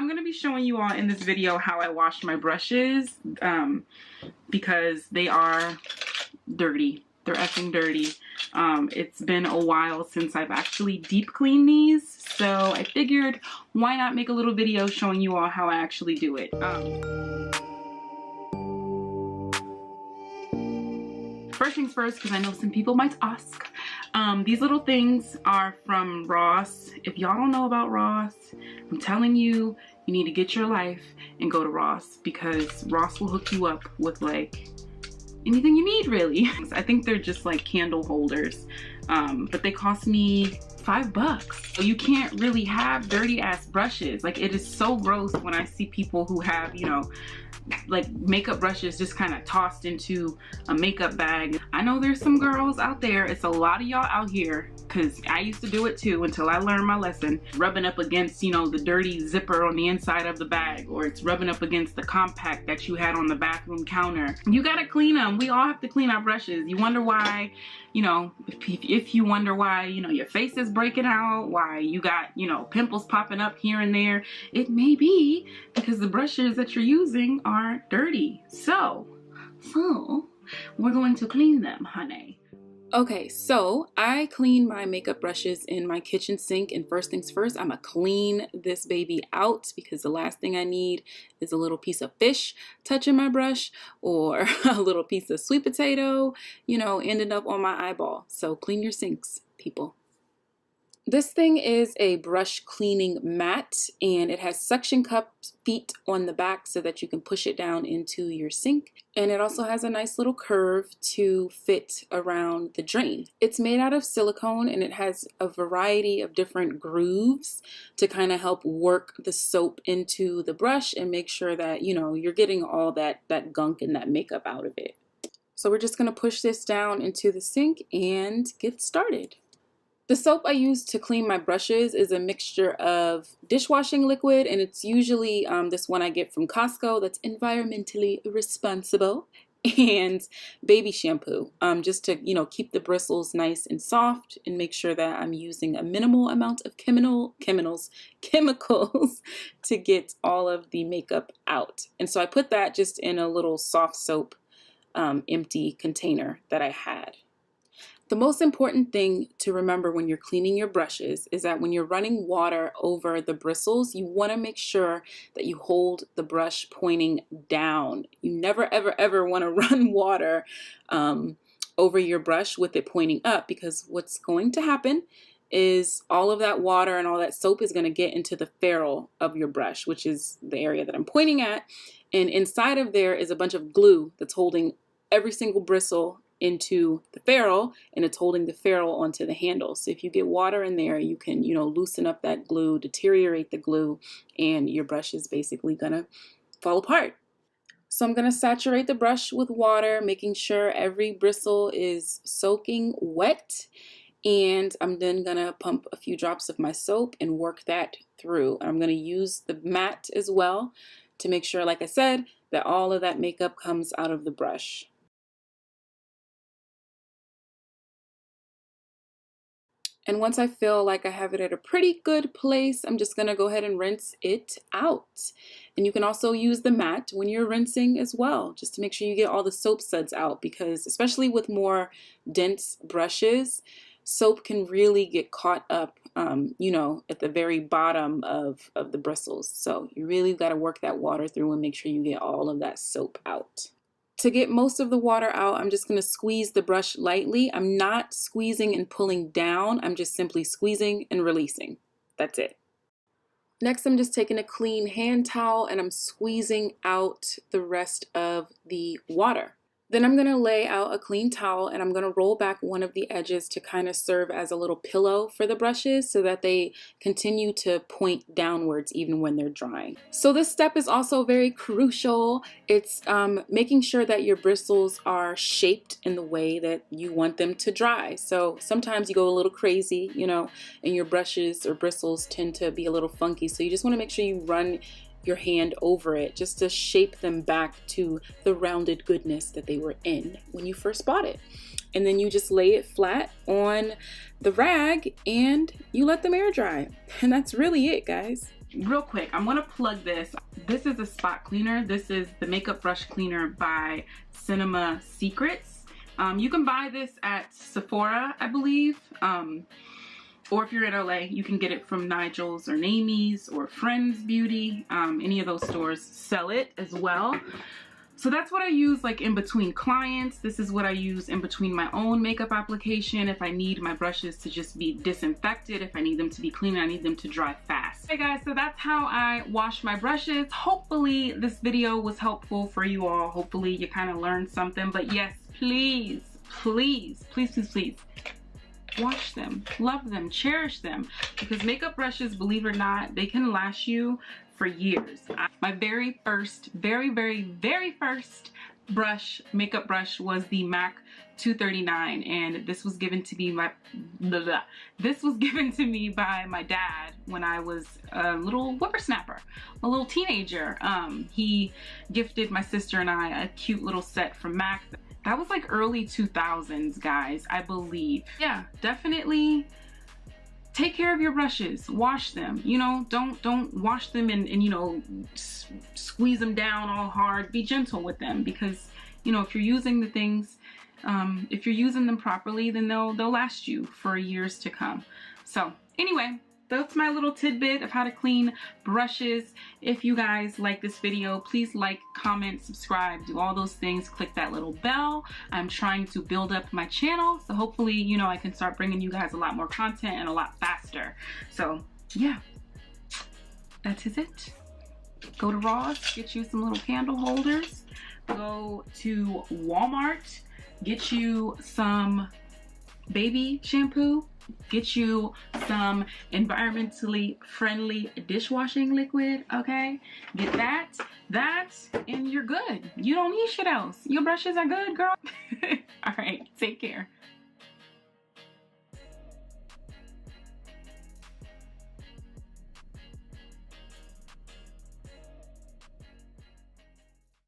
I'm gonna be showing you all in this video how I wash my brushes because they are dirty. They're effing dirty. It's been a while since I've actually deep cleaned these, so I figured why not make a little video showing you all how I actually do it. First things first, because I know some people might ask, these little things are from Ross. If y'all don't know about Ross, I'm telling you, you need to get your life and go to Ross, because Ross will hook you up with like anything you need, really. I think they're just like candle holders, but they cost me $5. So you can't really have dirty ass brushes. Like, it is so gross when I see people who have, you know, like makeup brushes just kind of tossed into a makeup bag. I know there's some girls out there, it's a lot of y'all out here, because I used to do it too until I learned my lesson, rubbing up against, you know, the dirty zipper on the inside of the bag, or it's rubbing up against the compact that you had on the bathroom counter. You gotta clean them. We all have to clean our brushes. You wonder why, you know, if you wonder why, you know, your face is breaking out, why you got, you know, pimples popping up here and there, it may be because the brushes that you're using are dirty. So we're going to clean them, honey. Okay, so I clean my makeup brushes in my kitchen sink, and first things first, I'm gonna clean this baby out, because the last thing I need is a little piece of fish touching my brush, or a little piece of sweet potato, you know, ending up on my eyeball. So clean your sinks, people. This thing is a brush cleaning mat, and it has suction cup feet on the back so that you can push it down into your sink. And it also has a nice little curve to fit around the drain. It's made out of silicone, and it has a variety of different grooves to kind of help work the soap into the brush and make sure that, you know, you're getting all that gunk and that makeup out of it. So we're just going to push this down into the sink and get started. The soap I use to clean my brushes is a mixture of dishwashing liquid, and it's usually this one I get from Costco that's environmentally responsible, and baby shampoo, just to, you know, keep the bristles nice and soft, and make sure that I'm using a minimal amount of chemicals to get all of the makeup out. And so I put that just in a little soft soap empty container that I had. The most important thing to remember when you're cleaning your brushes is that when you're running water over the bristles, you want to make sure that you hold the brush pointing down. You never, ever, ever want to run water over your brush with it pointing up, because what's going to happen is all of that water and all that soap is going to get into the ferrule of your brush, which is the area that I'm pointing at. And inside of there is a bunch of glue that's holding every single bristle into the ferrule, and it's holding the ferrule onto the handle. So if you get water in there, you can, you know, loosen up that glue, deteriorate the glue, and your brush is basically gonna fall apart. So I'm gonna saturate the brush with water, making sure every bristle is soaking wet, and I'm then gonna pump a few drops of my soap and work that through. I'm gonna use the mat as well to make sure, like I said, that all of that makeup comes out of the brush. And once I feel like I have it at a pretty good place, I'm just gonna go ahead and rinse it out. And you can also use the mat when you're rinsing as well, just to make sure you get all the soap suds out, because especially with more dense brushes, soap can really get caught up, you know, at the very bottom of the bristles. So you really gotta work that water through and make sure you get all of that soap out. To get most of the water out, I'm just going to squeeze the brush lightly. I'm not squeezing and pulling down. I'm just simply squeezing and releasing. That's it. Next, I'm just taking a clean hand towel and I'm squeezing out the rest of the water. Then I'm going to lay out a clean towel and I'm going to roll back one of the edges to kind of serve as a little pillow for the brushes so that they continue to point downwards even when they're drying. So this step is also very crucial. It's making sure that your bristles are shaped in the way that you want them to dry. So sometimes you go a little crazy, you know, and your brushes or bristles tend to be a little funky. So you just want to make sure you run your hand over it just to shape them back to the rounded goodness that they were in when you first bought it. And then you just lay it flat on the rag and you let them air dry. And that's really it, guys. real quick, I'm gonna plug this. This is a spot cleaner. This is the makeup brush cleaner by Cinema Secrets. You can buy this at Sephora, I believe. Or if you're in LA, you can get it from Nigel's or Namie's or Friends Beauty. Any of those stores sell it as well. So that's what I use like in between clients. This is what I use in between my own makeup application. If I need my brushes to just be disinfected, if I need them to be clean, I need them to dry fast. Hey guys, so that's how I wash my brushes. Hopefully this video was helpful for you all. Hopefully you kind of learned something. But yes, please, please, please, please, please, wash them, love them, cherish them, because makeup brushes, believe it or not, they can last you for years. My very first makeup brush was the MAC 239, and this was given to me by my dad when I was a little whippersnapper, a little teenager. He gifted my sister and I a cute little set from MAC. That was like early 2000s, guys, I believe. Yeah, definitely take care of your brushes, wash them. You know, don't wash them and you know, squeeze them down all hard. Be gentle with them, because you know, if you're using the things, if you're using them properly, then they'll last you for years to come. So anyway, that's my little tidbit of how to clean brushes. If you guys like this video, please like, comment, subscribe, do all those things. Click that little bell. I'm trying to build up my channel, so hopefully, you know, I can start bringing you guys a lot more content and a lot faster. So yeah, that is it. Go to Ross, get you some little candle holders. Go to Walmart, get you some baby shampoo. Get you some environmentally friendly dishwashing liquid, okay? Get that, and you're good. You don't need shit else. Your brushes are good, girl. All right, take care.